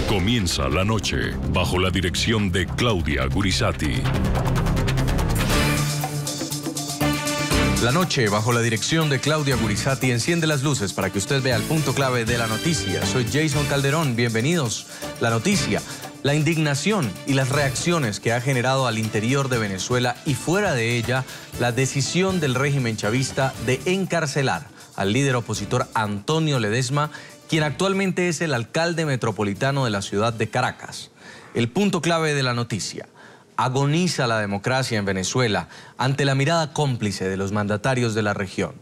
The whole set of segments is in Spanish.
Comienza la noche bajo la dirección de Claudia Gurisati. La noche, bajo la dirección de Claudia Gurisati, enciende las luces para que usted vea el punto clave de la noticia. Soy Jason Calderón, bienvenidos. La noticia, la indignación y las reacciones que ha generado al interior de Venezuela y fuera de ella la decisión del régimen chavista de encarcelar al líder opositor Antonio Ledezma, quien actualmente es el alcalde metropolitano de la ciudad de Caracas. El punto clave de la noticia. Agoniza la democracia en Venezuela ante la mirada cómplice de los mandatarios de la región.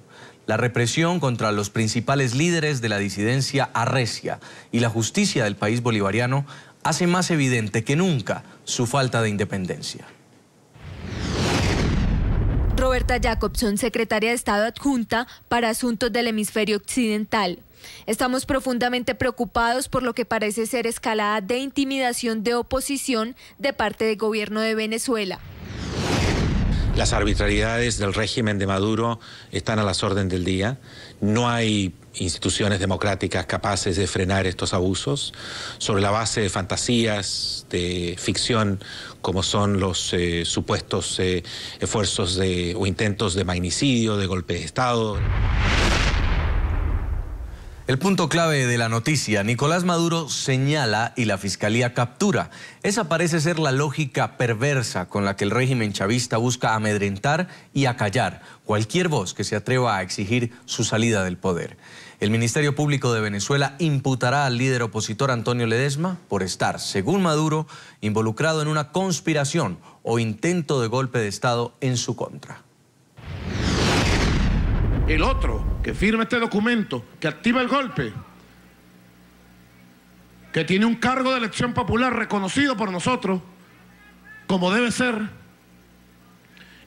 La represión contra los principales líderes de la disidencia arrecia y la justicia del país bolivariano hace más evidente que nunca su falta de independencia. Roberta Jacobson, secretaria de Estado adjunta para Asuntos del Hemisferio Occidental. Estamos profundamente preocupados por lo que parece ser escalada de intimidación de oposición de parte del gobierno de Venezuela. Las arbitrariedades del régimen de Maduro están a las órdenes del día. No hay instituciones democráticas capaces de frenar estos abusos sobre la base de fantasías, de ficción, como son los supuestos esfuerzos o intentos de magnicidio, de golpe de Estado. El punto clave de la noticia, Nicolás Maduro señala y la Fiscalía captura. Esa parece ser la lógica perversa con la que el régimen chavista busca amedrentar y acallar cualquier voz que se atreva a exigir su salida del poder. El Ministerio Público de Venezuela imputará al líder opositor Antonio Ledezma por estar, según Maduro, involucrado en una conspiración o intento de golpe de Estado en su contra. El otro que firma este documento, que activa el golpe, que tiene un cargo de elección popular reconocido por nosotros, como debe ser,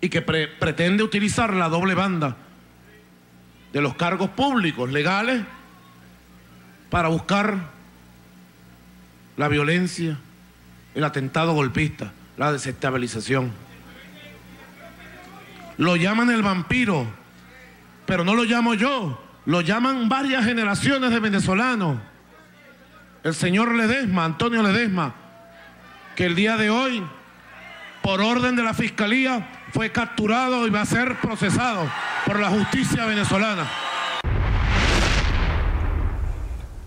y que pretende utilizar la doble banda de los cargos públicos legales para buscar la violencia, el atentado golpista, la desestabilización. Lo llaman el vampiro, pero no lo llamo yo, lo llaman varias generaciones de venezolanos. El señor Ledezma, Antonio Ledezma, que el día de hoy, por orden de la Fiscalía, fue capturado y va a ser procesado por la justicia venezolana.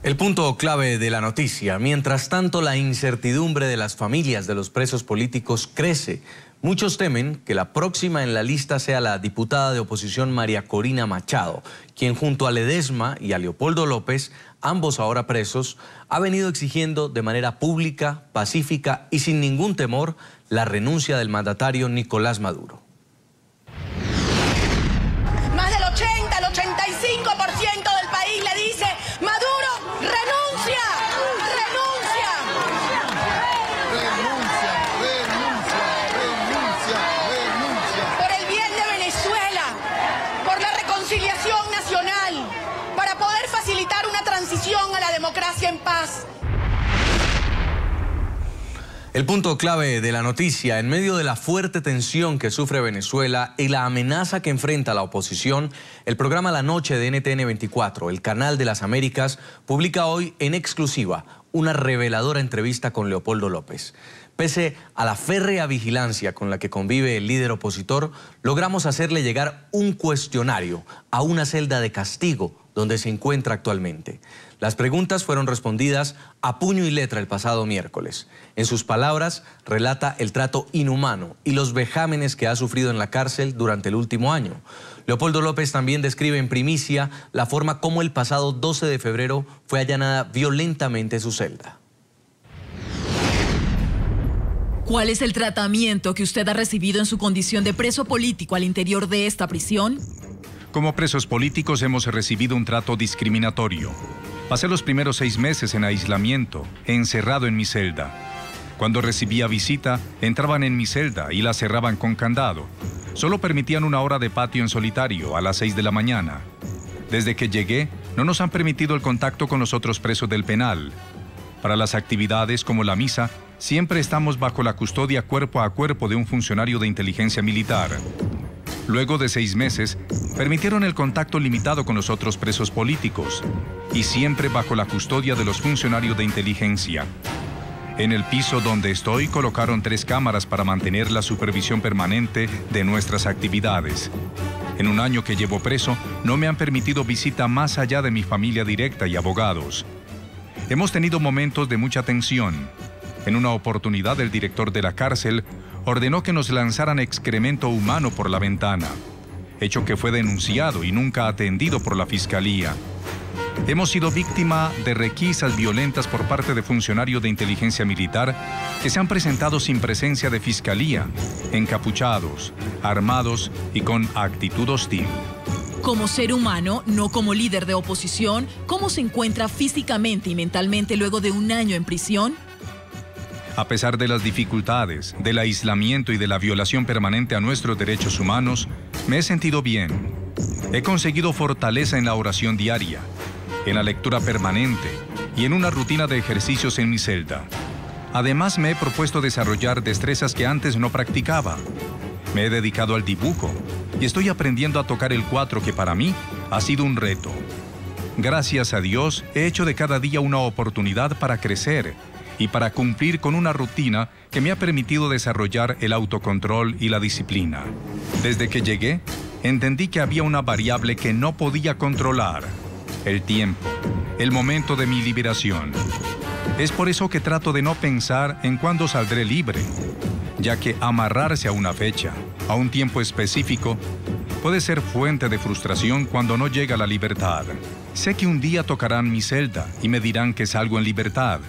El punto clave de la noticia. Mientras tanto, la incertidumbre de las familias de los presos políticos crece. Muchos temen que la próxima en la lista sea la diputada de oposición María Corina Machado, quien junto a Ledezma y a Leopoldo López, ambos ahora presos, ha venido exigiendo de manera pública, pacífica y sin ningún temor la renuncia del mandatario Nicolás Maduro. Más del 80, el 85% del país le dice: Maduro, renuncia, renuncia. Por el bien de Venezuela, por la reconciliación nacional, para poder facilitar una transición a la democracia en paz. El punto clave de la noticia, en medio de la fuerte tensión que sufre Venezuela y la amenaza que enfrenta la oposición, el programa La Noche de NTN 24, el canal de las Américas, publica hoy en exclusiva una reveladora entrevista con Leopoldo López. Pese a la férrea vigilancia con la que convive el líder opositor, logramos hacerle llegar un cuestionario a una celda de castigo donde se encuentra actualmente. Las preguntas fueron respondidas a puño y letra el pasado miércoles. En sus palabras, relata el trato inhumano y los vejámenes que ha sufrido en la cárcel durante el último año. Leopoldo López también describe en primicia la forma como el pasado 12 de febrero fue allanada violentamente su celda. ¿Cuál es el tratamiento que usted ha recibido en su condición de preso político al interior de esta prisión? Como presos políticos hemos recibido un trato discriminatorio. Pasé los primeros 6 meses en aislamiento, encerrado en mi celda. Cuando recibía visita, entraban en mi celda y la cerraban con candado. Solo permitían 1 hora de patio en solitario a las 6 de la mañana. Desde que llegué, no nos han permitido el contacto con los otros presos del penal. Para las actividades como la misa, siempre estamos bajo la custodia cuerpo a cuerpo de un funcionario de inteligencia militar. Luego de 6 meses, permitieron el contacto limitado con los otros presos políticos y siempre bajo la custodia de los funcionarios de inteligencia. En el piso donde estoy colocaron 3 cámaras para mantener la supervisión permanente de nuestras actividades. En un año que llevo preso, no me han permitido visita más allá de mi familia directa y abogados. Hemos tenido momentos de mucha tensión. En una oportunidad, el director de la cárcel ordenó que nos lanzaran excremento humano por la ventana, hecho que fue denunciado y nunca atendido por la fiscalía. Hemos sido víctima de requisas violentas por parte de funcionarios de inteligencia militar que se han presentado sin presencia de fiscalía, encapuchados, armados y con actitud hostil. Como ser humano, no como líder de oposición, ¿cómo se encuentra físicamente y mentalmente luego de un año en prisión? A pesar de las dificultades, del aislamiento y de la violación permanente a nuestros derechos humanos, me he sentido bien. He conseguido fortaleza en la oración diaria, en la lectura permanente y en una rutina de ejercicios en mi celda. Además, me he propuesto desarrollar destrezas que antes no practicaba. Me he dedicado al dibujo y estoy aprendiendo a tocar el cuatro, que para mí ha sido un reto. Gracias a Dios, he hecho de cada día una oportunidad para crecer y para cumplir con una rutina que me ha permitido desarrollar el autocontrol y la disciplina. Desde que llegué, entendí que había una variable que no podía controlar: el tiempo, el momento de mi liberación. Es por eso que trato de no pensar en cuándo saldré libre, ya que amarrarse a una fecha, a un tiempo específico, puede ser fuente de frustración cuando no llega la libertad. Sé que un día tocarán mi celda y me dirán que salgo en libertad.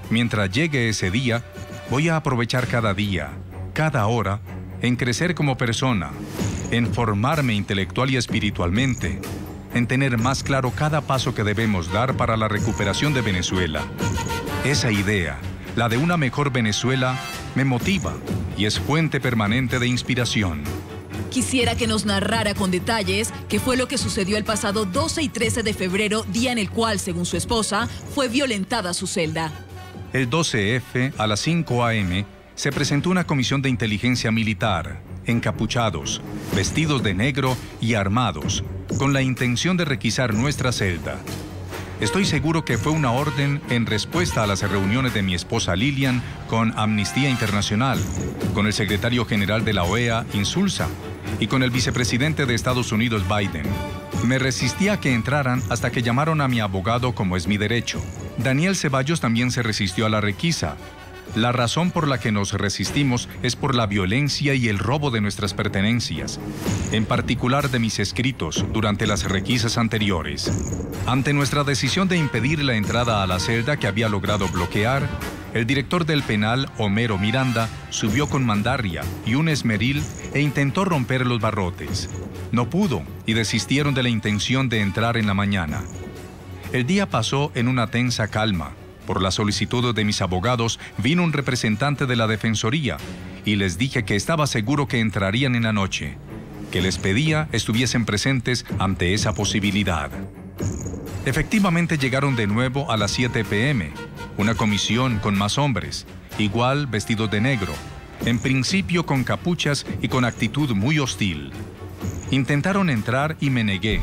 Mientras llegue ese día, voy a aprovechar cada día, cada hora, en crecer como persona, en formarme intelectual y espiritualmente, en tener más claro cada paso que debemos dar para la recuperación de Venezuela. Esa idea, la de una mejor Venezuela, me motiva y es fuente permanente de inspiración. Quisiera que nos narrara con detalles qué fue lo que sucedió el pasado 12 y 13 de febrero, día en el cual, según su esposa, fue violentada su celda. El 12F, a las 5 a.m., se presentó una comisión de inteligencia militar, encapuchados, vestidos de negro y armados, con la intención de requisar nuestra celda. Estoy seguro que fue una orden en respuesta a las reuniones de mi esposa Lilian con Amnistía Internacional, con el secretario general de la OEA, Insulza, y con el vicepresidente de Estados Unidos, Biden. Me resistí a que entraran hasta que llamaron a mi abogado, como es mi derecho. Daniel Ceballos también se resistió a la requisa. La razón por la que nos resistimos es por la violencia y el robo de nuestras pertenencias, en particular de mis escritos durante las requisas anteriores. Ante nuestra decisión de impedir la entrada a la celda que había logrado bloquear, el director del penal, Homero Miranda, subió con mandarria y un esmeril e intentó romper los barrotes. No pudo y desistieron de la intención de entrar en la mañana. El día pasó en una tensa calma. Por la solicitud de mis abogados, vino un representante de la Defensoría y les dije que estaba seguro que entrarían en la noche, que les pedía estuviesen presentes ante esa posibilidad. Efectivamente llegaron de nuevo a las 7 p.m., una comisión con más hombres, igual vestidos de negro, en principio con capuchas y con actitud muy hostil. Intentaron entrar y me negué.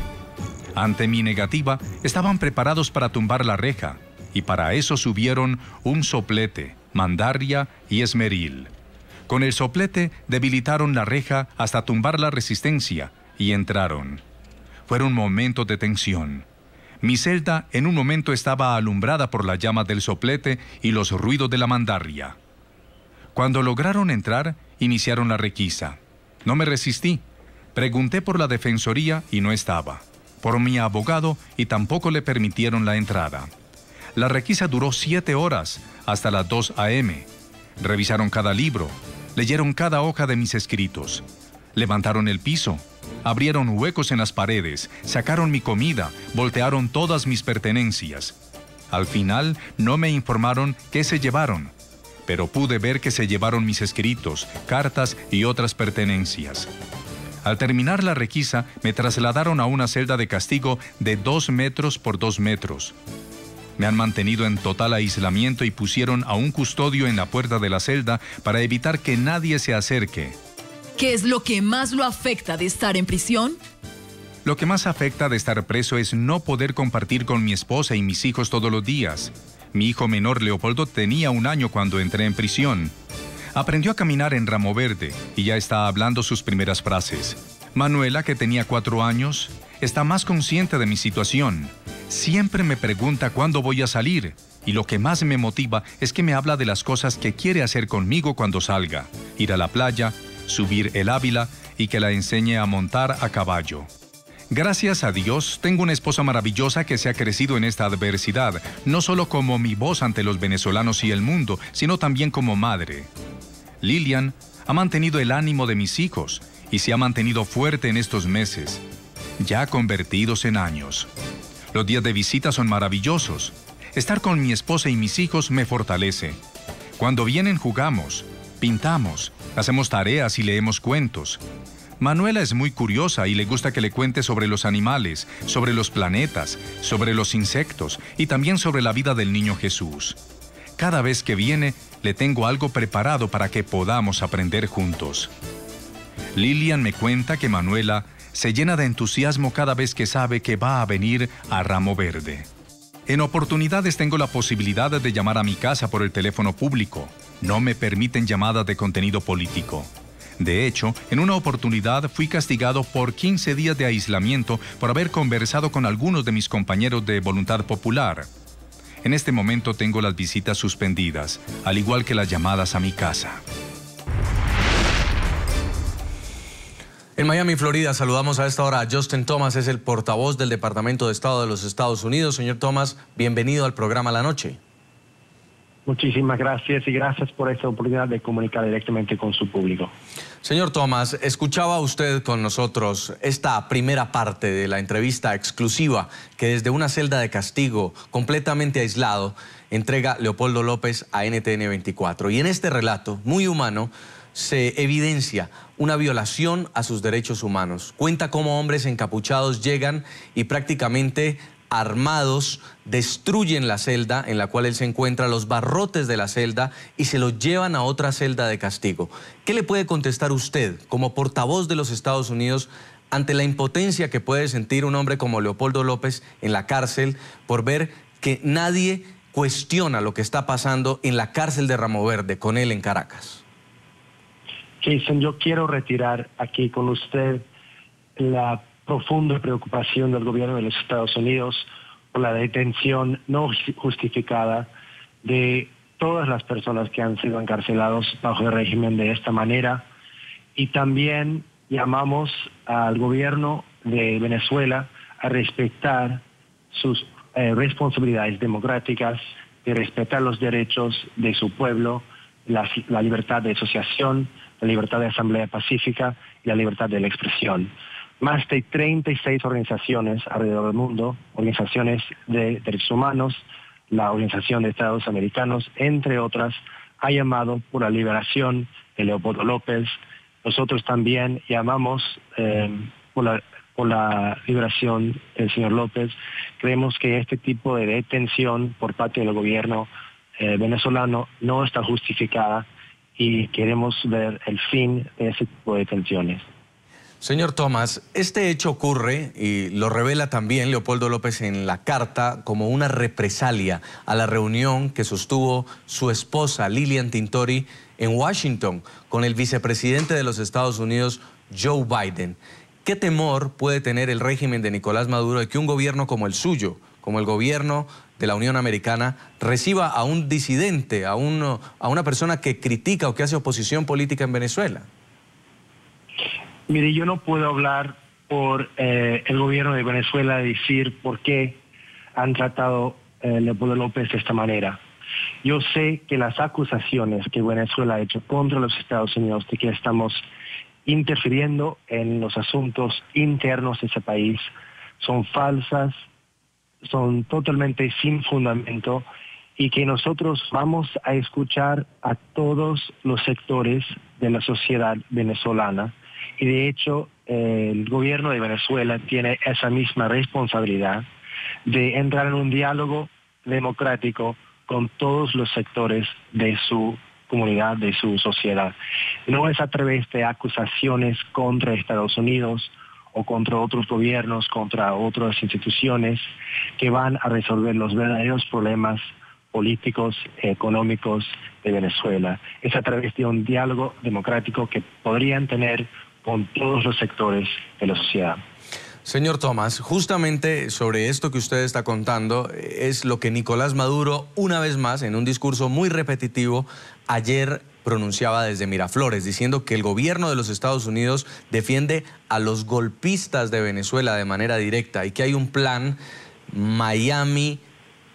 Ante mi negativa, estaban preparados para tumbar la reja, y para eso subieron un soplete, mandarria y esmeril. Con el soplete debilitaron la reja hasta tumbar la resistencia y entraron. Fueron momentos de tensión. Mi celda en un momento estaba alumbrada por la llama del soplete y los ruidos de la mandarria. Cuando lograron entrar, iniciaron la requisa. No me resistí. Pregunté por la Defensoría y no estaba. Por mi abogado y tampoco le permitieron la entrada. La requisa duró 7 horas, hasta las 2 a.m. Revisaron cada libro, leyeron cada hoja de mis escritos. Levantaron el piso, abrieron huecos en las paredes, sacaron mi comida, voltearon todas mis pertenencias. Al final, no me informaron qué se llevaron, pero pude ver que se llevaron mis escritos, cartas y otras pertenencias. Al terminar la requisa, me trasladaron a una celda de castigo de 2 metros por 2 metros. Me han mantenido en total aislamiento y pusieron a un custodio en la puerta de la celda para evitar que nadie se acerque. ¿Qué es lo que más lo afecta de estar en prisión? Lo que más afecta de estar preso es no poder compartir con mi esposa y mis hijos todos los días. Mi hijo menor Leopoldo tenía 1 año cuando entré en prisión. Aprendió a caminar en Ramo Verde y ya está hablando sus primeras frases. Manuela, que tenía 4 años, está más consciente de mi situación. Siempre me pregunta cuándo voy a salir. Y lo que más me motiva es que me habla de las cosas que quiere hacer conmigo cuando salga. Ir a la playa, subir el Ávila y que la enseñe a montar a caballo. Gracias a Dios, tengo una esposa maravillosa que se ha crecido en esta adversidad, no solo como mi voz ante los venezolanos y el mundo, sino también como madre. Lilian ha mantenido el ánimo de mis hijos y se ha mantenido fuerte en estos meses, ya convertidos en años. Los días de visita son maravillosos. Estar con mi esposa y mis hijos me fortalece. Cuando vienen jugamos, pintamos, hacemos tareas y leemos cuentos. Manuela es muy curiosa y le gusta que le cuente sobre los animales, sobre los planetas, sobre los insectos y también sobre la vida del niño Jesús. Cada vez que viene, le tengo algo preparado para que podamos aprender juntos. Lilian me cuenta que Manuela se llena de entusiasmo cada vez que sabe que va a venir a Ramo Verde. En oportunidades tengo la posibilidad de llamar a mi casa por el teléfono público. No me permiten llamadas de contenido político. De hecho, en una oportunidad fui castigado por 15 días de aislamiento por haber conversado con algunos de mis compañeros de Voluntad Popular. En este momento tengo las visitas suspendidas, al igual que las llamadas a mi casa. En Miami, Florida, saludamos a esta hora a Justin Thomas, es el portavoz del Departamento de Estado de los Estados Unidos. Señor Thomas, bienvenido al programa La Noche. Muchísimas gracias y gracias por esta oportunidad de comunicar directamente con su público. Señor Thomas, escuchaba usted con nosotros esta primera parte de la entrevista exclusiva que desde una celda de castigo completamente aislado entrega Leopoldo López a NTN 24. Y en este relato muy humano se evidencia una violación a sus derechos humanos. Cuenta cómo hombres encapuchados llegan y prácticamente armados destruyen la celda en la cual él se encuentra, los barrotes de la celda, y se lo llevan a otra celda de castigo. ¿Qué le puede contestar usted como portavoz de los Estados Unidos ante la impotencia que puede sentir un hombre como Leopoldo López en la cárcel por ver que nadie cuestiona lo que está pasando en la cárcel de Ramo Verde con él en Caracas? Jason, yo quiero retirar aquí con usted la profunda preocupación del gobierno de los Estados Unidos por la detención no justificada de todas las personas que han sido encarcelados bajo el régimen de esta manera, y también llamamos al gobierno de Venezuela a respetar sus responsabilidades democráticas, de respetar los derechos de su pueblo, la libertad de asociación, la libertad de asamblea pacífica y la libertad de la expresión. Más de 36 organizaciones alrededor del mundo, organizaciones de derechos humanos, la Organización de Estados Americanos, entre otras, ha llamado por la liberación de Leopoldo López. Nosotros también llamamos por la liberación del señor López. Creemos que este tipo de detención por parte del gobierno venezolano no está justificada y queremos ver el fin de ese tipo de detenciones. Señor Thomas, este hecho ocurre, y lo revela también Leopoldo López en la carta, como una represalia a la reunión que sostuvo su esposa Lilian Tintori en Washington con el vicepresidente de los Estados Unidos, Joe Biden. ¿Qué temor puede tener el régimen de Nicolás Maduro de que un gobierno como el suyo, como el gobierno de la Unión Americana, reciba a un disidente, a una persona que critica o que hace oposición política en Venezuela? Mire, yo no puedo hablar por el gobierno de Venezuela y decir por qué han tratado Leopoldo López de esta manera. Yo sé que las acusaciones que Venezuela ha hecho contra los Estados Unidos de que estamos interfiriendo en los asuntos internos de ese país son falsas, son totalmente sin fundamento, y que nosotros vamos a escuchar a todos los sectores de la sociedad venezolana. Y de hecho, el gobierno de Venezuela tiene esa misma responsabilidad de entrar en un diálogo democrático con todos los sectores de su comunidad, de su sociedad. No es a través de acusaciones contra Estados Unidos o contra otros gobiernos, contra otras instituciones, que van a resolver los verdaderos problemas políticos, económicos de Venezuela. Es a través de un diálogo democrático que podrían tener con todos los sectores de la sociedad. Señor Thomas, justamente sobre esto que usted está contando es lo que Nicolás Maduro, una vez más, en un discurso muy repetitivo, ayer pronunciaba desde Miraflores, diciendo que el gobierno de los Estados Unidos defiende a los golpistas de Venezuela de manera directa y que hay un plan Miami,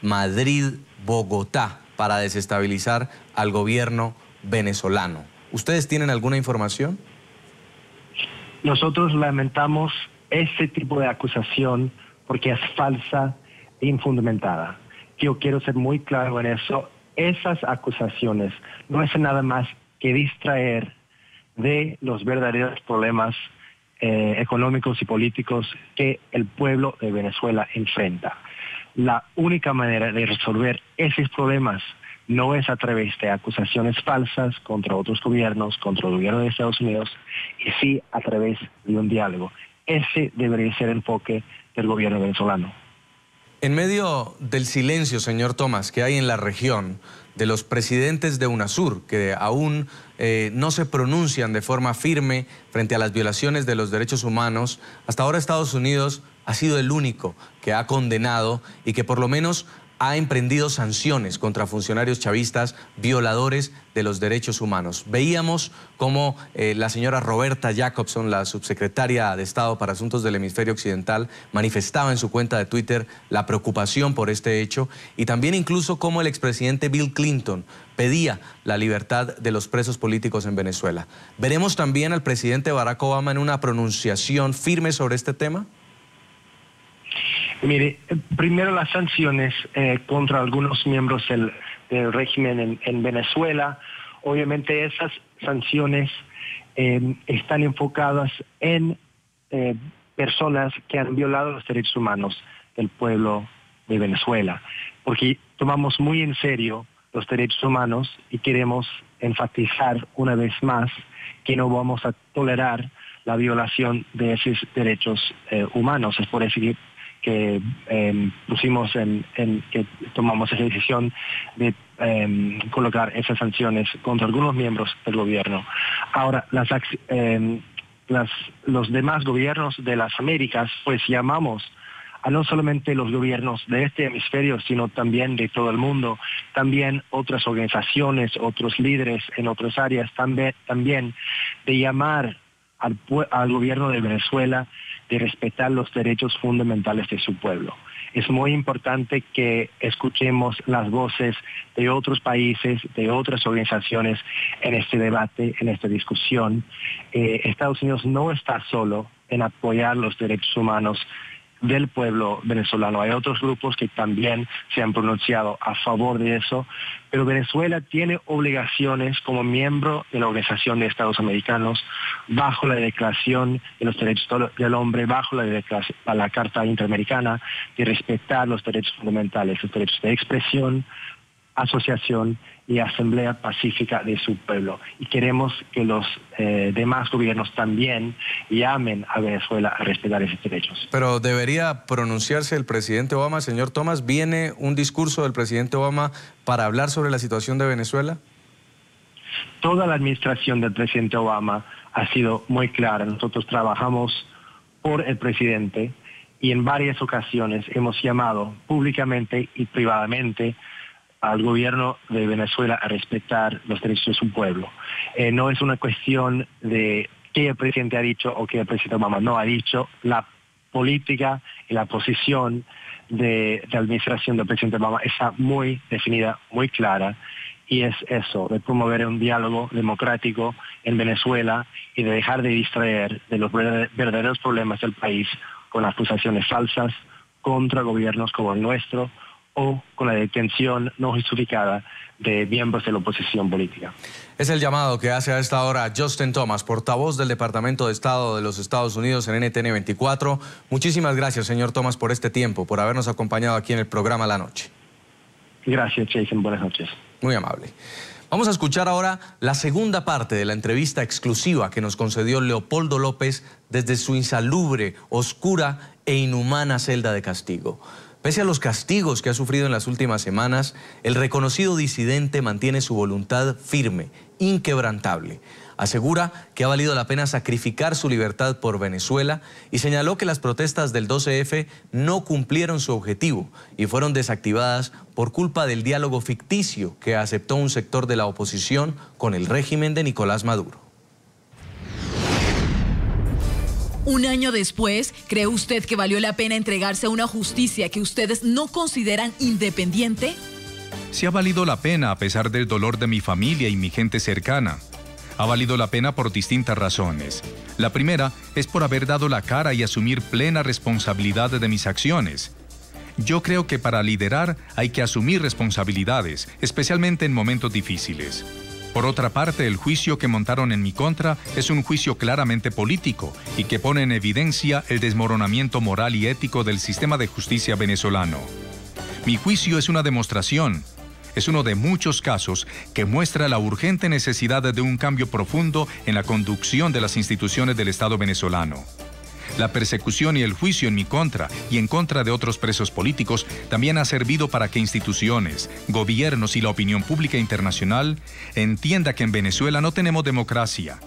Madrid, Bogotá para desestabilizar al gobierno venezolano. ¿Ustedes tienen alguna información? Nosotros lamentamos ese tipo de acusación porque es falsa e infundamentada. Yo quiero ser muy claro en eso. Esas acusaciones no hacen nada más que distraer de los verdaderos problemas económicos y políticos que el pueblo de Venezuela enfrenta. La única manera de resolver esos problemas no es a través de acusaciones falsas contra otros gobiernos, contra el gobierno de Estados Unidos, y sí a través de un diálogo. Ese debería ser el enfoque del gobierno venezolano. En medio del silencio, señor Thomas, que hay en la región, de los presidentes de UNASUR, que aún no se pronuncian de forma firme frente a las violaciones de los derechos humanos, hasta ahora Estados Unidos ha sido el único que ha condenado y que por lo menos ha emprendido sanciones contra funcionarios chavistas violadores de los derechos humanos. Veíamos cómo la señora Roberta Jacobson, la subsecretaria de Estado para Asuntos del Hemisferio Occidental, manifestaba en su cuenta de Twitter la preocupación por este hecho y también incluso cómo el expresidente Bill Clinton pedía la libertad de los presos políticos en Venezuela. ¿Veremos también al presidente Barack Obama en una pronunciación firme sobre este tema? Mire, primero las sanciones contra algunos miembros del régimen en Venezuela. Obviamente esas sanciones están enfocadas en personas que han violado los derechos humanos del pueblo de Venezuela, porque tomamos muy en serio los derechos humanos y queremos enfatizar una vez más que no vamos a tolerar la violación de esos derechos humanos. Es por eso que tomamos esa decisión de colocar esas sanciones contra algunos miembros del gobierno. Ahora, los demás gobiernos de las Américas, pues llamamos a no solamente los gobiernos de este hemisferio, sino también de todo el mundo, también otras organizaciones, otros líderes en otras áreas, también de llamar al gobierno de Venezuela de respetar los derechos fundamentales de su pueblo. Es muy importante que escuchemos las voces de otros países, de otras organizaciones en este debate, en esta discusión. Estados Unidos no está solo en apoyar los derechos humanos del pueblo venezolano. Hay otros grupos que también se han pronunciado a favor de eso, pero Venezuela tiene obligaciones como miembro de la Organización de Estados Americanos, bajo la Declaración de los Derechos del Hombre, bajo la Carta Interamericana, de respetar los derechos fundamentales, los derechos de expresión, asociación y asamblea pacífica de su pueblo. Y queremos que los demás gobiernos también llamen a Venezuela a respetar esos derechos. Pero debería pronunciarse el presidente Obama, señor Thomas. ¿Viene un discurso del presidente Obama para hablar sobre la situación de Venezuela? Toda la administración del presidente Obama ha sido muy clara. Nosotros trabajamos por el presidente y en varias ocasiones hemos llamado públicamente y privadamente al gobierno de Venezuela a respetar los derechos de su pueblo. No es una cuestión de qué el presidente ha dicho o qué el presidente Obama no ha dicho. La política y la posición de la administración del presidente Obama está muy definida, muy clara, y es eso, de promover un diálogo democrático en Venezuela y de dejar de distraer de los verdaderos problemas del país con acusaciones falsas contra gobiernos como el nuestro, o con la detención no justificada de miembros de la oposición política. Es el llamado que hace a esta hora Justin Thomas, portavoz del Departamento de Estado de los Estados Unidos en NTN 24. Muchísimas gracias, señor Thomas, por este tiempo, por habernos acompañado aquí en el programa La Noche. Gracias, Jason. Buenas noches. Muy amable. Vamos a escuchar ahora la segunda parte de la entrevista exclusiva que nos concedió Leopoldo López desde su insalubre, oscura e inhumana celda de castigo. Pese a los castigos que ha sufrido en las últimas semanas, el reconocido disidente mantiene su voluntad firme, inquebrantable. Asegura que ha valido la pena sacrificar su libertad por Venezuela y señaló que las protestas del 12F no cumplieron su objetivo y fueron desactivadas por culpa del diálogo ficticio que aceptó un sector de la oposición con el régimen de Nicolás Maduro. Un año después, ¿cree usted que valió la pena entregarse a una justicia que ustedes no consideran independiente? Sí ha valido la pena a pesar del dolor de mi familia y mi gente cercana. Ha valido la pena por distintas razones. La primera es por haber dado la cara y asumir plena responsabilidad de mis acciones. Yo creo que para liderar hay que asumir responsabilidades, especialmente en momentos difíciles. Por otra parte, el juicio que montaron en mi contra es un juicio claramente político y que pone en evidencia el desmoronamiento moral y ético del sistema de justicia venezolano. Mi juicio es una demostración. Es uno de muchos casos que muestra la urgente necesidad de un cambio profundo en la conducción de las instituciones del Estado venezolano. La persecución y el juicio en mi contra y en contra de otros presos políticos también ha servido para que instituciones, gobiernos y la opinión pública internacional entienda que en Venezuela no tenemos democracia,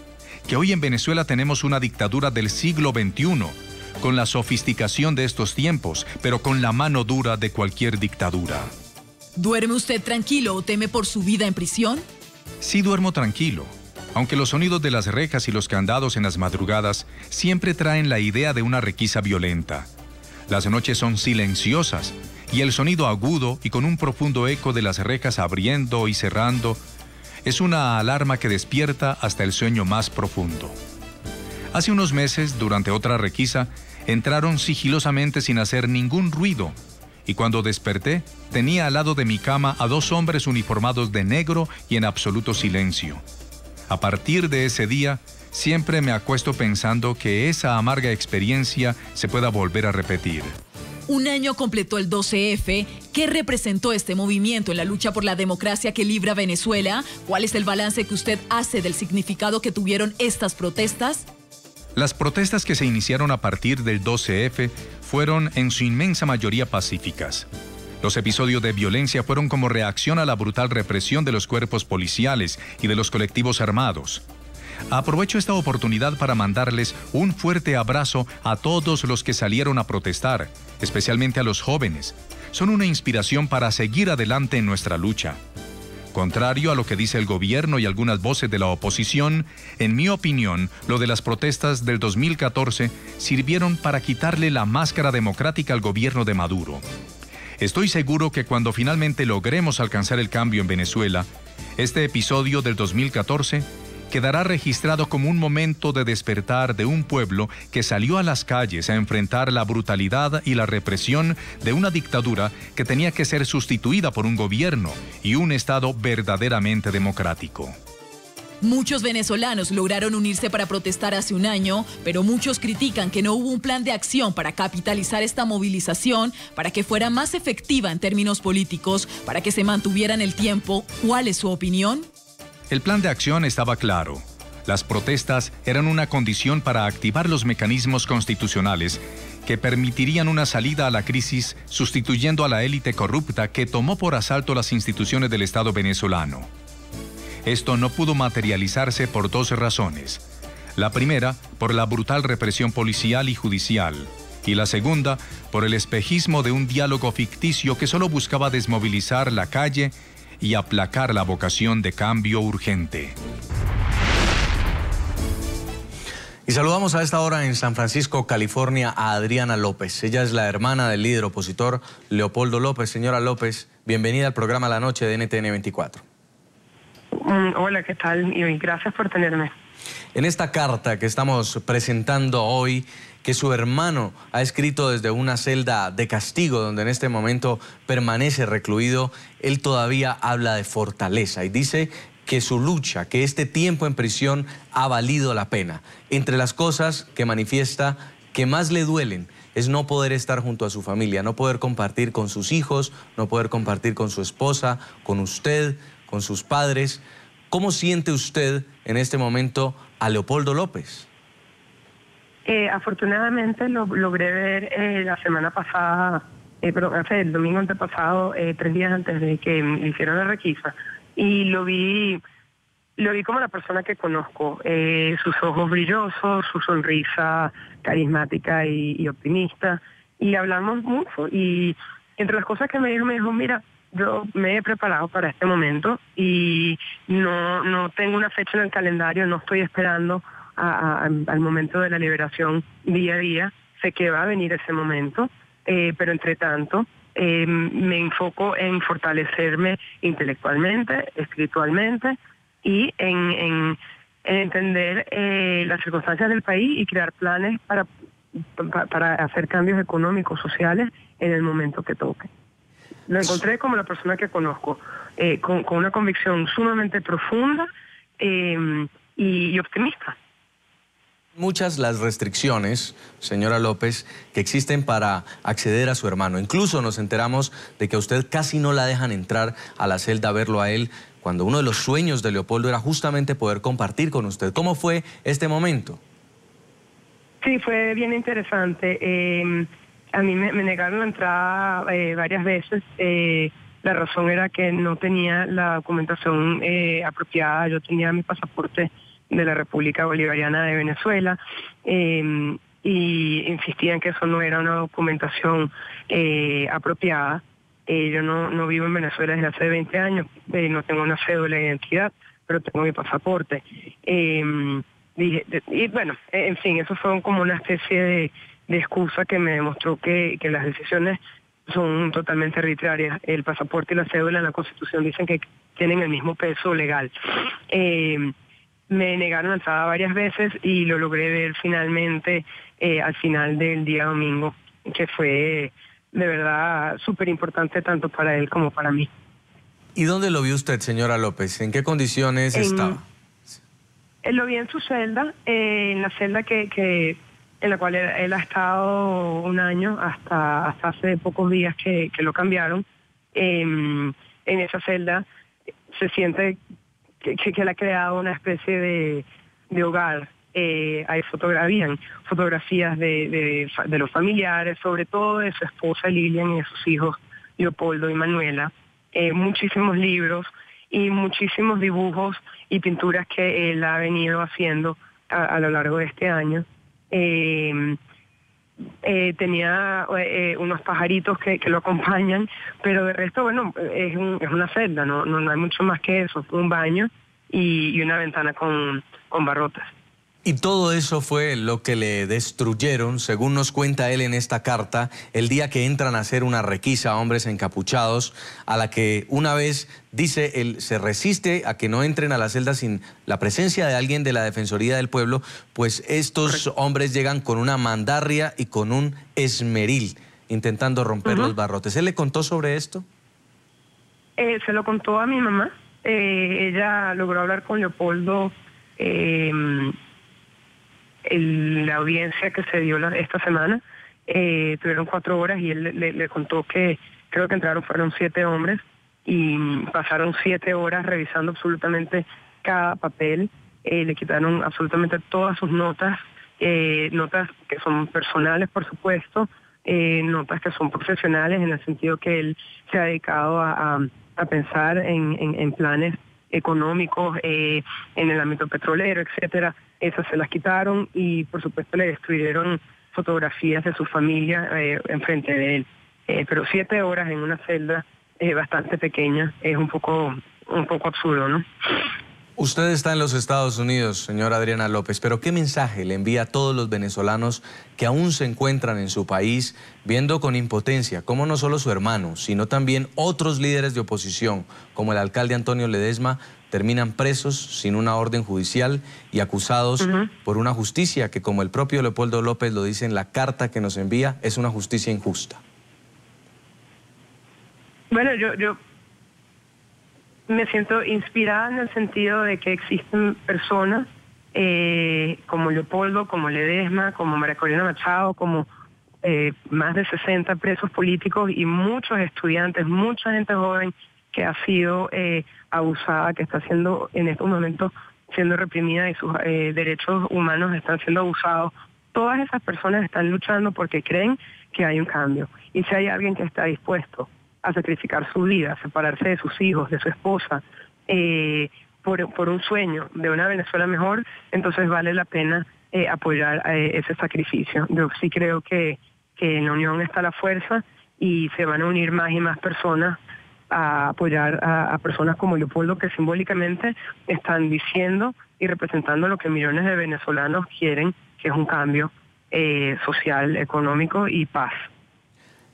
que hoy en Venezuela tenemos una dictadura del siglo XXI, con la sofisticación de estos tiempos, pero con la mano dura de cualquier dictadura. ¿Duerme usted tranquilo o teme por su vida en prisión? Sí duermo tranquilo, aunque los sonidos de las rejas y los candados en las madrugadas siempre traen la idea de una requisa violenta. Las noches son silenciosas y el sonido agudo y con un profundo eco de las rejas abriendo y cerrando es una alarma que despierta hasta el sueño más profundo. Hace unos meses, durante otra requisa, entraron sigilosamente sin hacer ningún ruido. Y cuando desperté, tenía al lado de mi cama a 2 hombres uniformados de negro y en absoluto silencio. A partir de ese día, siempre me acuesto pensando que esa amarga experiencia se pueda volver a repetir. Un año completó el 12F. ¿Qué representó este movimiento en la lucha por la democracia que libra Venezuela? ¿Cuál es el balance que usted hace del significado que tuvieron estas protestas? Las protestas que se iniciaron a partir del 12F fueron en su inmensa mayoría pacíficas. Los episodios de violencia fueron como reacción a la brutal represión de los cuerpos policiales y de los colectivos armados. Aprovecho esta oportunidad para mandarles un fuerte abrazo a todos los que salieron a protestar, especialmente a los jóvenes. Son una inspiración para seguir adelante en nuestra lucha. Contrario a lo que dice el gobierno y algunas voces de la oposición, en mi opinión, lo de las protestas del 2014 sirvieron para quitarle la máscara democrática al gobierno de Maduro. Estoy seguro que cuando finalmente logremos alcanzar el cambio en Venezuela, este episodio del 2014 quedará registrado como un momento de despertar de un pueblo que salió a las calles a enfrentar la brutalidad y la represión de una dictadura que tenía que ser sustituida por un gobierno y un Estado verdaderamente democrático. Muchos venezolanos lograron unirse para protestar hace un año, pero muchos critican que no hubo un plan de acción para capitalizar esta movilización, para que fuera más efectiva en términos políticos, para que se mantuviera en el tiempo. ¿Cuál es su opinión? El plan de acción estaba claro. Las protestas eran una condición para activar los mecanismos constitucionales que permitirían una salida a la crisis sustituyendo a la élite corrupta que tomó por asalto las instituciones del Estado venezolano. Esto no pudo materializarse por 2 razones. La primera, por la brutal represión policial y judicial. Y la segunda, por el espejismo de un diálogo ficticio que solo buscaba desmovilizar la calle y aplacar la vocación de cambio urgente. Y saludamos a esta hora en San Francisco, California, a Adriana López. Ella es la hermana del líder opositor Leopoldo López. Señora López, bienvenida al programa La Noche de NTN 24. Hola, ¿qué tal? Y gracias por tenerme. En esta carta que estamos presentando hoy, que su hermano ha escrito desde una celda de castigo, donde en este momento permanece recluido, él todavía habla de fortaleza y dice que su lucha, que este tiempo en prisión ha valido la pena. Entre las cosas que manifiesta que más le duelen es no poder estar junto a su familia, no poder compartir con sus hijos, no poder compartir con su esposa, con usted, con sus padres. ¿Cómo siente usted en este momento a Leopoldo López? Afortunadamente lo logré ver la semana pasada hace el domingo antepasado, 3 días antes de que me hicieron la requisa, y lo vi como la persona que conozco, sus ojos brillosos, su sonrisa carismática y optimista, y hablamos mucho, y entre las cosas que me dijo, mira, yo me he preparado para este momento y no tengo una fecha en el calendario, no estoy esperando al momento de la liberación día a día, sé que va a venir ese momento, pero entre tanto me enfoco en fortalecerme intelectualmente, espiritualmente y en entender las circunstancias del país y crear planes para hacer cambios económicos, sociales en el momento que toque. Lo encontré como la persona que conozco, con una convicción sumamente profunda y optimista. Muchas las restricciones, señora López, que existen para acceder a su hermano. Incluso nos enteramos de que a usted casi no la dejan entrar a la celda a verlo a él, cuando uno de los sueños de Leopoldo era justamente poder compartir con usted. ¿Cómo fue este momento? Sí, fue bien interesante. A mí me negaron la entrada varias veces. La razón era que no tenía la documentación apropiada. Yo tenía mi pasaporte de la República Bolivariana de Venezuela y insistían que eso no era una documentación apropiada. Yo no vivo en Venezuela desde hace 20 años, no tengo una cédula de identidad, pero tengo mi pasaporte. Y bueno, en fin, eso fue como una especie de excusa que me demostró que las decisiones son totalmente arbitrarias. El pasaporte y la cédula en la Constitución dicen que tienen el mismo peso legal. Me negaron la entrada varias veces y lo logré ver finalmente al final del día domingo, que fue de verdad súper importante tanto para él como para mí. ¿Y dónde lo vio usted, señora López? ¿En qué condiciones estaba? Lo vi en su celda, en la celda en la cual él ha estado un año, hasta hace pocos días que lo cambiaron. En esa celda se siente que le ha creado una especie de hogar. Hay fotografías de los familiares, sobre todo de su esposa Lilian y de sus hijos Leopoldo y Manuela, muchísimos libros y muchísimos dibujos y pinturas que él ha venido haciendo a lo largo de este año. Tenía unos pajaritos que lo acompañan, pero de resto, bueno, es una celda, no hay mucho más que eso, un baño y una ventana con barrotes. Y todo eso fue lo que le destruyeron, según nos cuenta él en esta carta, el día que entran a hacer una requisa a hombres encapuchados, a la que una vez, dice, él se resiste a que no entren a la celda sin la presencia de alguien de la Defensoría del Pueblo, pues estos hombres llegan con una mandarria y con un esmeril, intentando romper los barrotes. ¿Él le contó sobre esto? Se lo contó a mi mamá. Ella logró hablar con Leopoldo en la audiencia que se dio esta semana. Tuvieron 4 horas y él le contó que creo que fueron 7 hombres y pasaron 7 horas revisando absolutamente cada papel. Le quitaron absolutamente todas sus notas, notas que son personales, por supuesto, notas que son profesionales, en el sentido que él se ha dedicado a pensar en planes económicos, en el ámbito petrolero, etcétera. Esas se las quitaron y por supuesto le destruyeron fotografías de su familia enfrente de él. Pero 7 horas en una celda bastante pequeña es un poco absurdo, ¿no? Usted está en los Estados Unidos, señora Adriana López, pero ¿qué mensaje le envía a todos los venezolanos que aún se encuentran en su país viendo con impotencia cómo no solo su hermano, sino también otros líderes de oposición, como el alcalde Antonio Ledesma, terminan presos sin una orden judicial y acusados por una justicia que, como el propio Leopoldo López lo dice en la carta que nos envía, es una justicia injusta? Bueno, yo me siento inspirada en el sentido de que existen personas como Leopoldo, como Ledesma, como María Corina Machado, como más de 60 presos políticos y muchos estudiantes, mucha gente joven que ha sido abusada, que está siendo en estos momentos siendo reprimida y sus derechos humanos están siendo abusados Todas esas personas están luchando porque creen que hay un cambio. Y si hay alguien que está dispuesto a sacrificar su vida, a separarse de sus hijos, de su esposa, por un sueño de una Venezuela mejor, entonces vale la pena apoyar ese sacrificio. Yo sí creo que en la unión está la fuerza y se van a unir más y más personas a apoyar a personas como Leopoldo, que simbólicamente están diciendo y representando lo que millones de venezolanos quieren, que es un cambio social, económico y paz.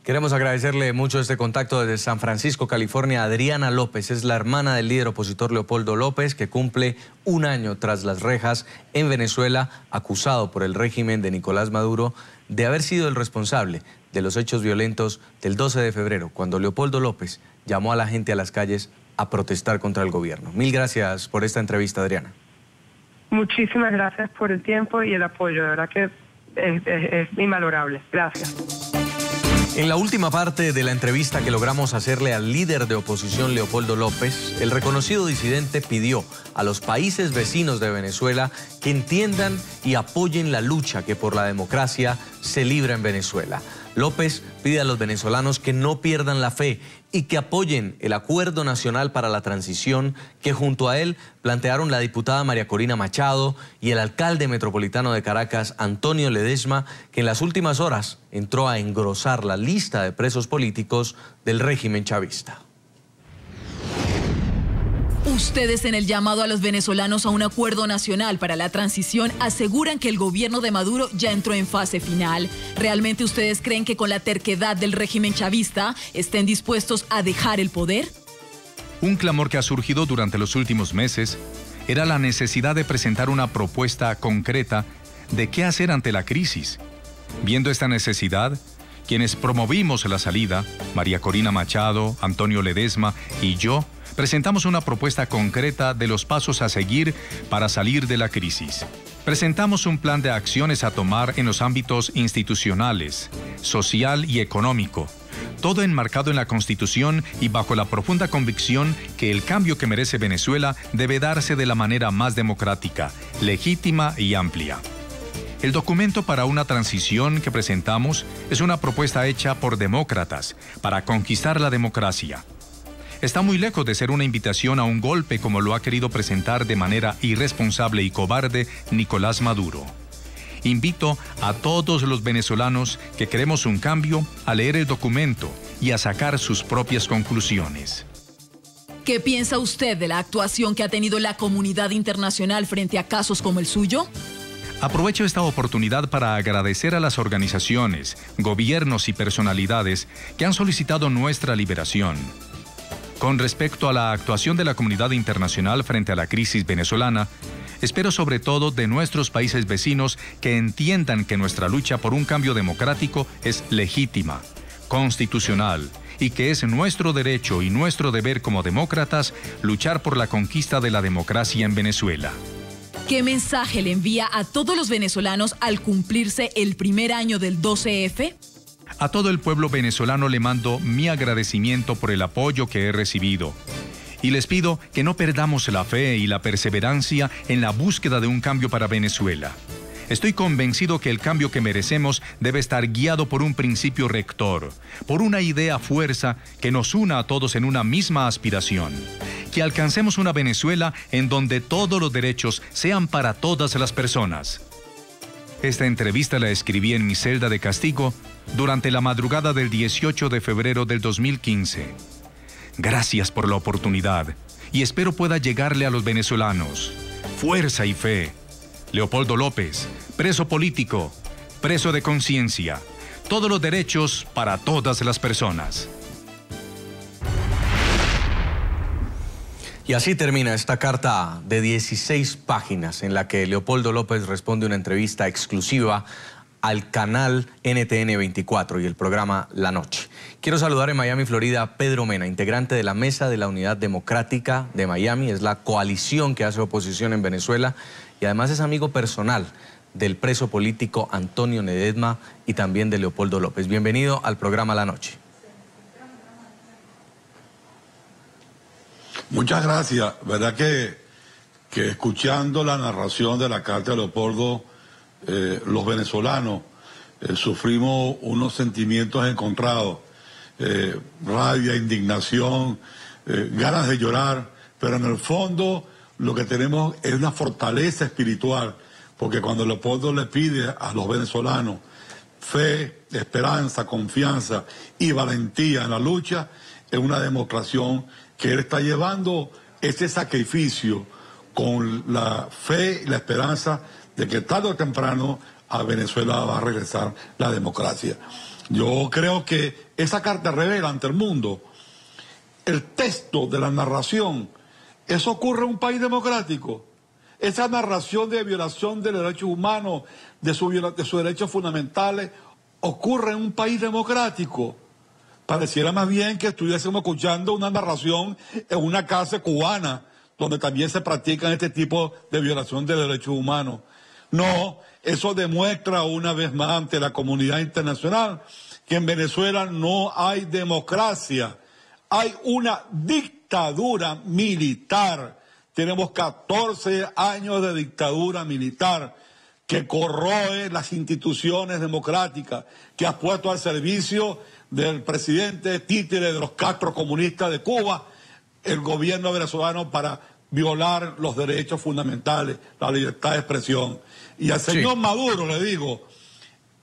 Queremos agradecerle mucho este contacto desde San Francisco, California. Adriana López es la hermana del líder opositor Leopoldo López, que cumple un año tras las rejas en Venezuela, acusado por el régimen de Nicolás Maduro de haber sido el responsable de los hechos violentos del 12 de febrero, cuando Leopoldo López llamó a la gente a las calles a protestar contra el gobierno. Mil gracias por esta entrevista, Adriana. Muchísimas gracias por el tiempo y el apoyo, de verdad que es invalorable. Gracias. En la última parte de la entrevista que logramos hacerle al líder de oposición Leopoldo López, el reconocido disidente pidió a los países vecinos de Venezuela que entiendan y apoyen la lucha que por la democracia se libra en Venezuela. López pide a los venezolanos que no pierdan la fe y que apoyen el Acuerdo Nacional para la Transición que junto a él plantearon la diputada María Corina Machado y el alcalde metropolitano de Caracas, Antonio Ledesma, que en las últimas horas entró a engrosar la lista de presos políticos del régimen chavista. Ustedes, en el llamado a los venezolanos a un acuerdo nacional para la transición, aseguran que el gobierno de Maduro ya entró en fase final. ¿Realmente ustedes creen que con la terquedad del régimen chavista estén dispuestos a dejar el poder? Un clamor que ha surgido durante los últimos meses era la necesidad de presentar una propuesta concreta de qué hacer ante la crisis. Viendo esta necesidad, quienes promovimos la salida, María Corina Machado, Antonio Ledesma y yo, presentamos una propuesta concreta de los pasos a seguir para salir de la crisis. Presentamos un plan de acciones a tomar en los ámbitos institucionales, social y económico, todo enmarcado en la Constitución y bajo la profunda convicción que el cambio que merece Venezuela debe darse de la manera más democrática, legítima y amplia. El documento para una transición que presentamos es una propuesta hecha por demócratas para conquistar la democracia. Está muy lejos de ser una invitación a un golpe como lo ha querido presentar de manera irresponsable y cobarde Nicolás Maduro. Invito a todos los venezolanos que queremos un cambio a leer el documento y a sacar sus propias conclusiones. ¿Qué piensa usted de la actuación que ha tenido la comunidad internacional frente a casos como el suyo? Aprovecho esta oportunidad para agradecer a las organizaciones, gobiernos y personalidades que han solicitado nuestra liberación. Con respecto a la actuación de la comunidad internacional frente a la crisis venezolana, espero sobre todo de nuestros países vecinos que entiendan que nuestra lucha por un cambio democrático es legítima, constitucional y que es nuestro derecho y nuestro deber como demócratas luchar por la conquista de la democracia en Venezuela. ¿Qué mensaje le envía a todos los venezolanos al cumplirse el primer año del 12F? A todo el pueblo venezolano le mando mi agradecimiento por el apoyo que he recibido. Y les pido que no perdamos la fe y la perseverancia en la búsqueda de un cambio para Venezuela. Estoy convencido que el cambio que merecemos debe estar guiado por un principio rector, por una idea fuerza que nos una a todos en una misma aspiración. Que alcancemos una Venezuela en donde todos los derechos sean para todas las personas. Esta entrevista la escribí en mi celda de castigo durante la madrugada del 18 de febrero del 2015. Gracias por la oportunidad y espero pueda llegarle a los venezolanos. Fuerza y fe. Leopoldo López, preso político, preso de conciencia. Todos los derechos para todas las personas. Y así termina esta carta de 16 páginas en la que Leopoldo López responde una entrevista exclusiva al canal NTN 24 y el programa La Noche. Quiero saludar en Miami, Florida, a Pedro Mena, integrante de la Mesa de la Unidad Democrática de Miami. Es la coalición que hace oposición en Venezuela y además es amigo personal del preso político Antonio Ledesma y también de Leopoldo López. Bienvenido al programa La Noche. Muchas gracias. Verdad que escuchando la narración de la carta de Leopoldo los venezolanos sufrimos unos sentimientos encontrados, rabia, indignación, ganas de llorar, pero en el fondo lo que tenemos es una fortaleza espiritual, porque cuando Leopoldo le pide a los venezolanos fe, esperanza, confianza y valentía en la lucha, es una demostración que él está llevando ese sacrificio con la fe y la esperanza de que tarde o temprano a Venezuela va a regresar la democracia. Yo creo que esa carta revela ante el mundo el texto de la narración. Eso ocurre en un país democrático. Esa narración de violación de los derechos humanos, de sus derechos fundamentales, ocurre en un país democrático. Pareciera más bien que estuviésemos escuchando una narración en una cárcel cubana, donde también se practican este tipo de violación de derechos humanos. No, eso demuestra una vez más ante la comunidad internacional que en Venezuela no hay democracia, hay una dictadura militar. Tenemos 14 años de dictadura militar que corroe las instituciones democráticas, que ha puesto al servicio del presidente títere de los Castro comunistas de Cuba el gobierno venezolano para violar los derechos fundamentales, la libertad de expresión. Y al señor Maduro le digo,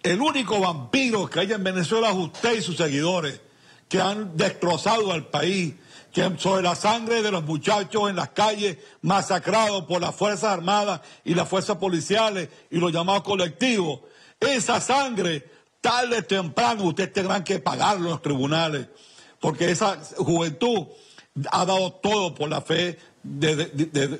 el único vampiro que hay en Venezuela es usted y sus seguidores, que han destrozado al país, que sobre la sangre de los muchachos en las calles masacrados por las Fuerzas Armadas y las Fuerzas Policiales y los llamados colectivos, esa sangre, tarde o temprano, ustedes tendrán que pagarlo en los tribunales, porque esa juventud ha dado todo por la fe de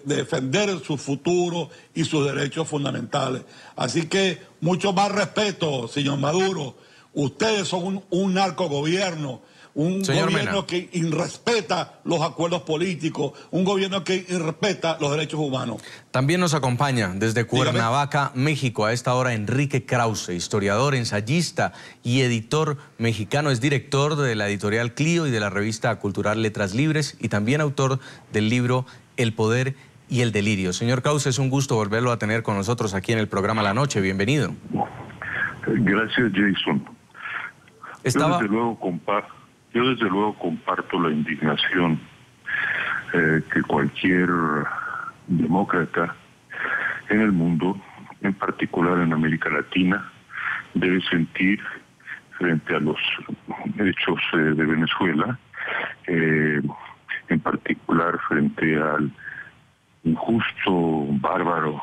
defender su futuro y sus derechos fundamentales. Así que mucho más respeto, señor Maduro. Ustedes son un narcogobierno, un gobierno que irrespeta los acuerdos políticos, un gobierno que irrespeta los derechos humanos. También nos acompaña desde Cuernavaca, México, a esta hora Enrique Krause, historiador, ensayista y editor mexicano. Es director de la editorial Clio y de la revista cultural Letras Libres y también autor del libro El Poder y el Delirio. Señor Krause, es un gusto volverlo a tener con nosotros aquí en el programa La Noche. Bienvenido. Gracias, Jason. Yo desde luego comparto la indignación que cualquier demócrata en el mundo, en particular en América Latina, debe sentir frente a los hechos de Venezuela, en particular frente al injusto, bárbaro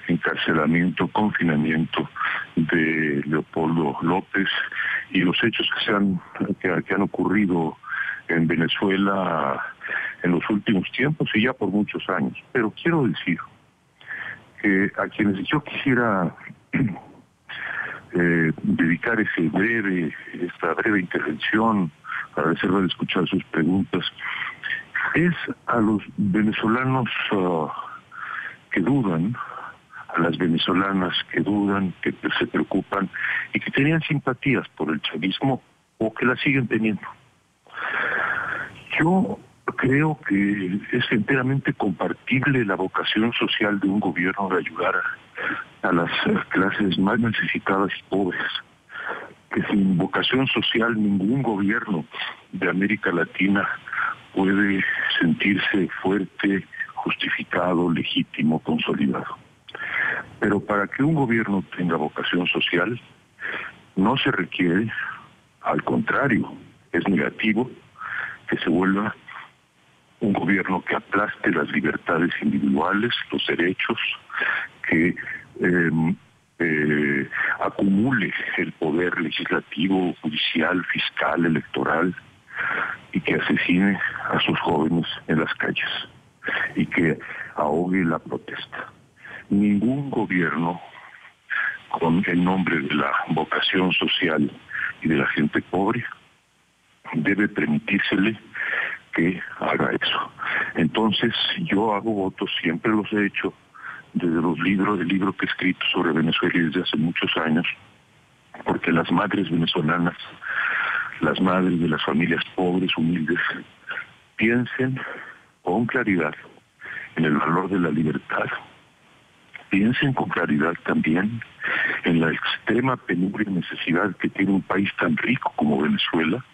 encarcelamiento, confinamiento de Leopoldo López y los hechos que han ocurrido en Venezuela en los últimos tiempos y ya por muchos años. Pero quiero decir que a quienes yo quisiera dedicar esta breve intervención para reservar de escuchar sus preguntas, es a los venezolanos que dudan, a las venezolanas que dudan, que se preocupan y que tenían simpatías por el chavismo o que la siguen teniendo. Yo creo que es enteramente compartible la vocación social de un gobierno de ayudar a las clases más necesitadas y pobres, que sin vocación social ningún gobierno de América Latina puede sentirse fuerte, justificado, legítimo, consolidado. Pero para que un gobierno tenga vocación social, no se requiere, al contrario, es negativo, que se vuelva un gobierno que aplaste las libertades individuales, los derechos, que acumule el poder legislativo, judicial, fiscal, electoral, y que asesine a sus jóvenes en las calles, y que ahogue la protesta. Ningún gobierno, con el nombre de la vocación social y de la gente pobre, debe permitírsele que haga eso. Entonces, yo hago votos, siempre los he hecho, desde el libro que he escrito sobre Venezuela desde hace muchos años, porque las madres venezolanas, las madres de las familias pobres, humildes, piensen con claridad en el valor de la libertad, piensen con claridad también en la extrema penuria y necesidad que tiene un país tan rico como Venezuela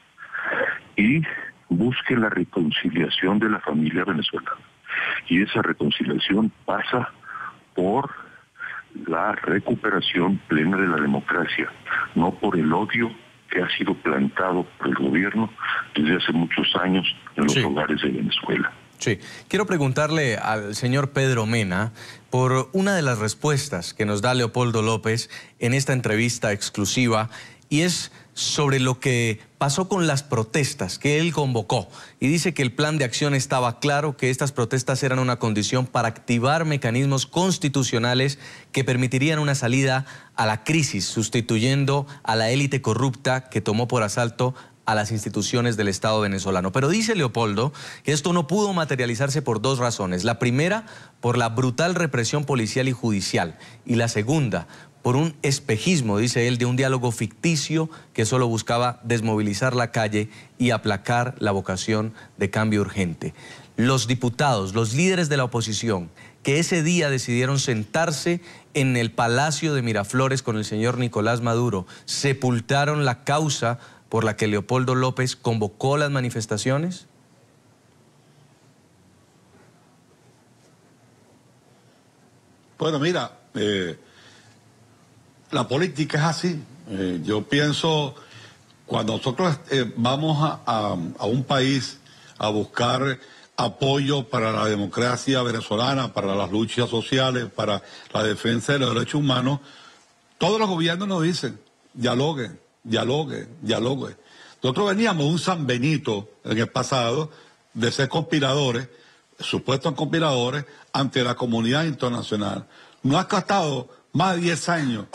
y busquen la reconciliación de la familia venezolana. Y esa reconciliación pasa por la recuperación plena de la democracia, no por el odio que ha sido plantado por el gobierno desde hace muchos años en los hogares de Venezuela. Sí, quiero preguntarle al señor Pedro Mena por una de las respuestas que nos da Leopoldo López en esta entrevista exclusiva, y es sobre lo que pasó con las protestas que él convocó. Y dice que el plan de acción estaba claro, que estas protestas eran una condición para activar mecanismos constitucionales que permitirían una salida a la crisis, sustituyendo a la élite corrupta que tomó por asalto a las instituciones del Estado venezolano. Pero dice Leopoldo que esto no pudo materializarse por dos razones. La primera, por la brutal represión policial y judicial. Y la segunda, por un espejismo, dice él, de un diálogo ficticio que solo buscaba desmovilizar la calle y aplacar la vocación de cambio urgente. Los diputados, los líderes de la oposición, que ese día decidieron sentarse en el Palacio de Miraflores con el señor Nicolás Maduro, sepultaron la causa por la que Leopoldo López convocó las manifestaciones. Bueno, mira, la política es así. Yo pienso, cuando nosotros vamos a un país a buscar apoyo para la democracia venezolana, para las luchas sociales, para la defensa de los derechos humanos, todos los gobiernos nos dicen, dialoguen, dialoguen, dialoguen. Nosotros veníamos de un San Benito en el pasado de ser conspiradores, supuestos conspiradores, ante la comunidad internacional. No ha costado más de 10 años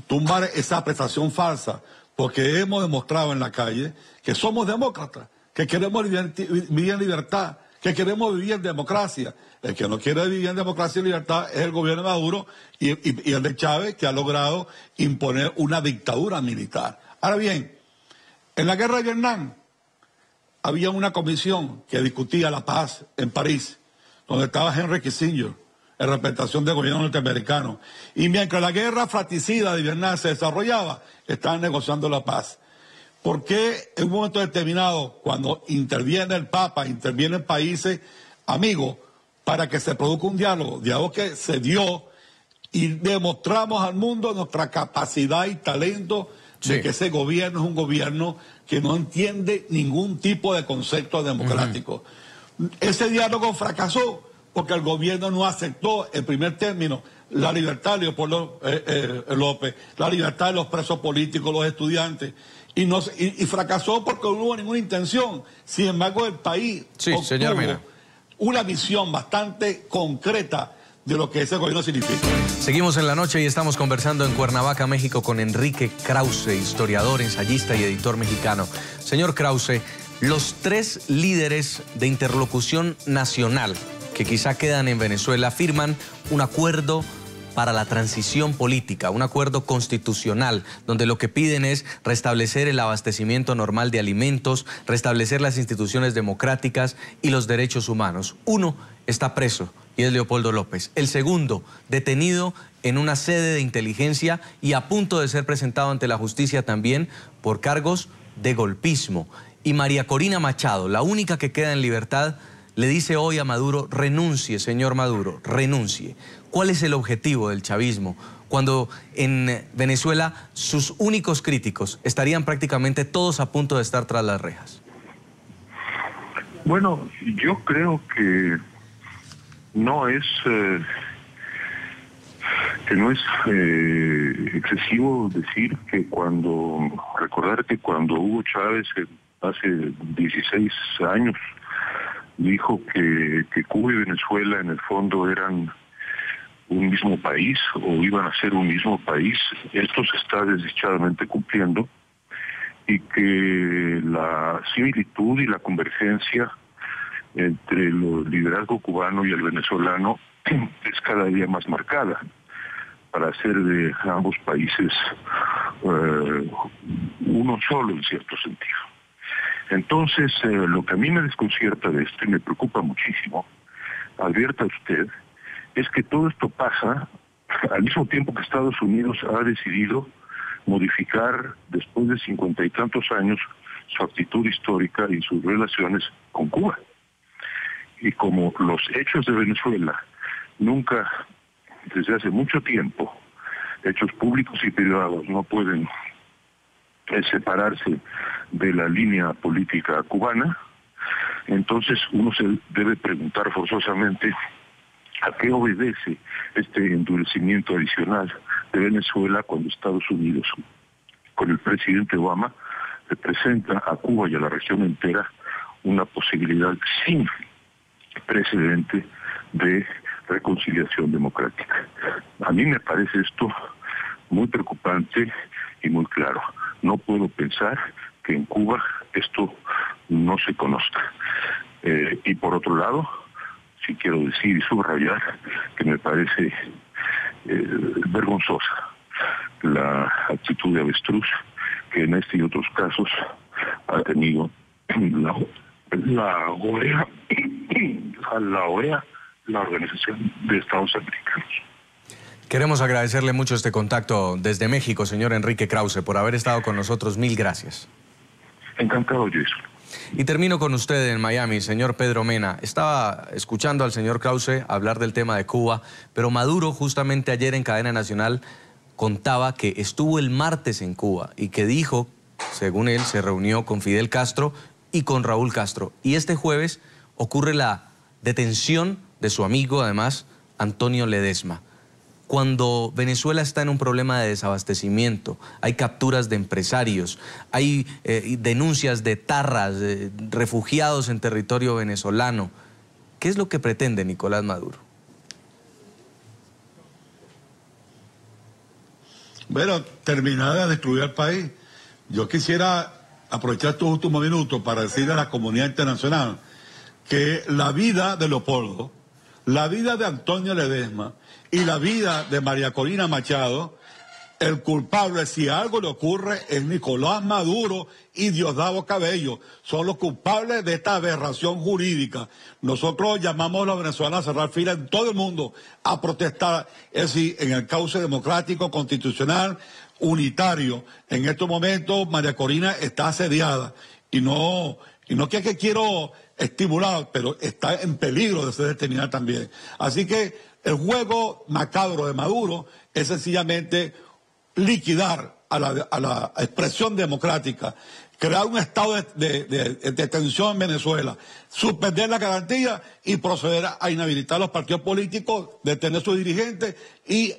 tumbar esa prestación falsa, porque hemos demostrado en la calle que somos demócratas, que queremos vivir en libertad, que queremos vivir en democracia. El que no quiere vivir en democracia y libertad es el gobierno de Maduro y el de Chávez, que ha logrado imponer una dictadura militar. Ahora bien, en la guerra de Vietnam había una comisión que discutía la paz en París, donde estaba Henry Kissinger, en representación del gobierno norteamericano. Y mientras la guerra fratricida de Vietnam se desarrollaba, estaban negociando la paz. ¿Por qué en un momento determinado, cuando interviene el Papa, intervienen países amigos, para que se produzca un diálogo que se dio y demostramos al mundo nuestra capacidad y talento de que ese gobierno es un gobierno que no entiende ningún tipo de concepto democrático? Ese diálogo fracasó porque el gobierno no aceptó en primer término la libertad de Leopoldo López, la libertad de los presos políticos, los estudiantes, y fracasó porque no hubo ninguna intención. Sin embargo, el país obtuvo una visión bastante concreta de lo que ese gobierno significa. Seguimos en la noche y estamos conversando en Cuernavaca, México, con Enrique Krause, historiador, ensayista y editor mexicano. Señor Krause, los tres líderes de interlocución nacional que quizá quedan en Venezuela firman un acuerdo para la transición política, un acuerdo constitucional, donde lo que piden es restablecer el abastecimiento normal de alimentos, restablecer las instituciones democráticas y los derechos humanos. Uno está preso y es Leopoldo López. El segundo, detenido en una sede de inteligencia y a punto de ser presentado ante la justicia también por cargos de golpismo. Y María Corina Machado, la única que queda en libertad, le dice hoy a Maduro, renuncie, señor Maduro, renuncie. ¿Cuál es el objetivo del chavismo cuando en Venezuela sus únicos críticos estarían prácticamente todos a punto de estar tras las rejas? Bueno, yo creo que no es excesivo decir que recordar que cuando Hugo Chávez hace 16 años dijo que Cuba y Venezuela en el fondo eran un mismo país o iban a ser un mismo país, esto se está desdichadamente cumpliendo, y que la similitud y la convergencia entre el liderazgo cubano y el venezolano es cada día más marcada para hacer de ambos países uno solo en cierto sentido. Entonces, lo que a mí me desconcierta de esto y me preocupa muchísimo, advierta usted, es que todo esto pasa al mismo tiempo que Estados Unidos ha decidido modificar, después de 50 y tantos años, su actitud histórica y sus relaciones con Cuba. Y como los hechos de Venezuela nunca, desde hace mucho tiempo, hechos públicos y privados no pueden separarse de la línea política cubana, entonces uno se debe preguntar forzosamente a qué obedece este endurecimiento adicional de Venezuela cuando Estados Unidos, con el presidente Obama, le presenta a Cuba y a la región entera una posibilidad sin precedente de reconciliación democrática. A mí me parece esto muy preocupante y muy claro. No puedo pensar que en Cuba esto no se conozca. Y por otro lado, sí quiero decir y subrayar que me parece vergonzosa la actitud de avestruz que en este y otros casos ha tenido la OEA, la Organización de Estados Americanos. Queremos agradecerle mucho este contacto desde México, señor Enrique Krause, por haber estado con nosotros. Mil gracias. Encantado, Jason. Y termino con usted en Miami, señor Pedro Mena. Estaba escuchando al señor Krause hablar del tema de Cuba, pero Maduro justamente ayer en cadena nacional contaba que estuvo el martes en Cuba y que dijo, según él, se reunió con Fidel Castro y con Raúl Castro. Y este jueves ocurre la detención de su amigo, además, Antonio Ledezma. Cuando Venezuela está en un problema de desabastecimiento, hay capturas de empresarios, hay denuncias de tarras, de refugiados en territorio venezolano. ¿Qué es lo que pretende Nicolás Maduro? Bueno, terminar de destruir el país. Yo quisiera aprovechar estos últimos minutos para decirle a la comunidad internacional que la vida de Leopoldo, la vida de Antonio Ledezma y la vida de María Corina Machado, el culpable, si algo le ocurre, es Nicolás Maduro y Diosdado Cabello. Son los culpables de esta aberración jurídica. Nosotros llamamos a los venezolanos a cerrar fila en todo el mundo a protestar, es decir, en el cauce democrático, constitucional, unitario. En estos momentos María Corina está asediada y no que quiero estimular, pero está en peligro de ser detenida también. Así que el juego macabro de Maduro es sencillamente liquidar a la expresión democrática, crear un estado de tensión en Venezuela, suspender la garantía y proceder a inhabilitar los partidos políticos, detener sus dirigentes y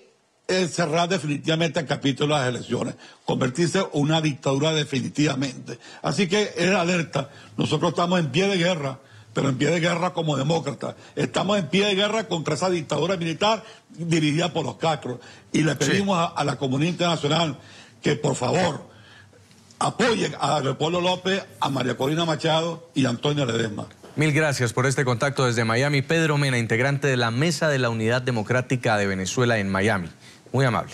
cerrar definitivamente el capítulo de las elecciones, convertirse en una dictadura definitivamente. Así que es alerta, nosotros estamos en pie de guerra, pero en pie de guerra como demócratas. Estamos en pie de guerra contra esa dictadura militar dirigida por los Castro. Y le pedimos a la comunidad internacional que por favor apoyen a Leopoldo López, a María Corina Machado y a Antonio Ledezma. Mil gracias por este contacto desde Miami. Pedro Mena, integrante de la Mesa de la Unidad Democrática de Venezuela en Miami. Muy amable.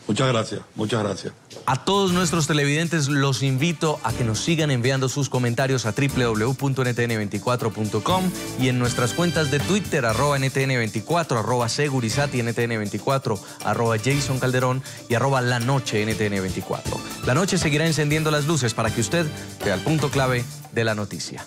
Muchas gracias, muchas gracias. A todos nuestros televidentes los invito a que nos sigan enviando sus comentarios a www.ntn24.com y en nuestras cuentas de Twitter, @NTN24, @Segurizati NTN24, @Jason Calderón y @La Noche NTN24. La Noche seguirá encendiendo las luces para que usted vea el punto clave de la noticia.